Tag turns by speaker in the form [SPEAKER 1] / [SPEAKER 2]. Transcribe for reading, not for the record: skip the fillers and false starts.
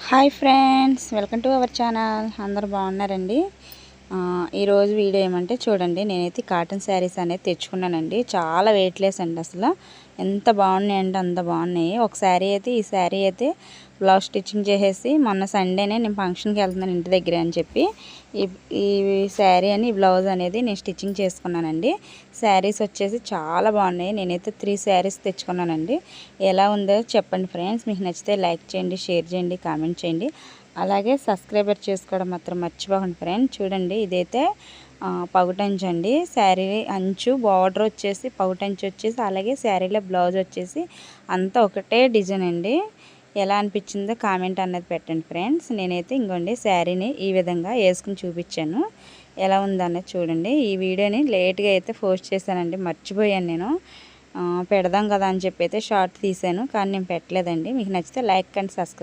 [SPEAKER 1] Hi friends, welcome to our channel. అందరూ బాగున్నారండి. ఈరోజు వీడియో ఏమంటే చూడండి, నేనైతే కాటన్ శారీస్ అనేది తెచ్చుకున్నానండి. చాలా వెయిట్లెస్ అండి. అసలు ఎంత బాగున్నాయి అంటే అంత బాగున్నాయి. ఒక శారీ అయితే ఈ శారీ అయితే బ్లౌజ్ స్టిచ్చింగ్ చేసేసి మొన్న సండేనే నేను ఫంక్షన్కి వెళ్తున్నాను ఇంటి దగ్గర అని చెప్పి ఈ శారీ అని బ్లౌజ్ అనేది నేను స్టిచ్చింగ్ చేసుకున్నానండి. శారీస్ వచ్చేసి చాలా బాగున్నాయి. నేనైతే 3 శారీస్ తెచ్చుకున్నానండి. ఎలా ఉందో చెప్పండి ఫ్రెండ్స్. మీకు నచ్చితే లైక్ చేయండి, షేర్ చేయండి, కామెంట్ చేయండి. అలాగే సబ్స్క్రైబర్ చేసుకోవడం మాత్రం మర్చిపోకండి ఫ్రెండ్స్. చూడండి, ఇదైతే పగుటంచు అండి. శారీ అంచు బార్డర్ వచ్చేసి పగుటంచు వచ్చేసి, అలాగే శారీలో బ్లౌజ్ వచ్చేసి అంతా ఒకటే డిజైన్ అండి. ఎలా అనిపించిందో కామెంట్ అన్నది పెట్టండి ఫ్రెండ్స్. నేనైతే ఇంకోండి శారీని ఈ విధంగా వేసుకుని చూపించాను. ఎలా ఉందన్నది చూడండి. ఈ వీడియోని లేట్గా అయితే పోస్ట్ చేశానండి, మర్చిపోయాను నేను. పెడదాం కదా అని చెప్పి అయితే షార్ట్ తీసాను, కానీ నేను పెట్టలేదండి. మీకు నచ్చితే లైక్ అండ్ సబ్స్క్రైబ్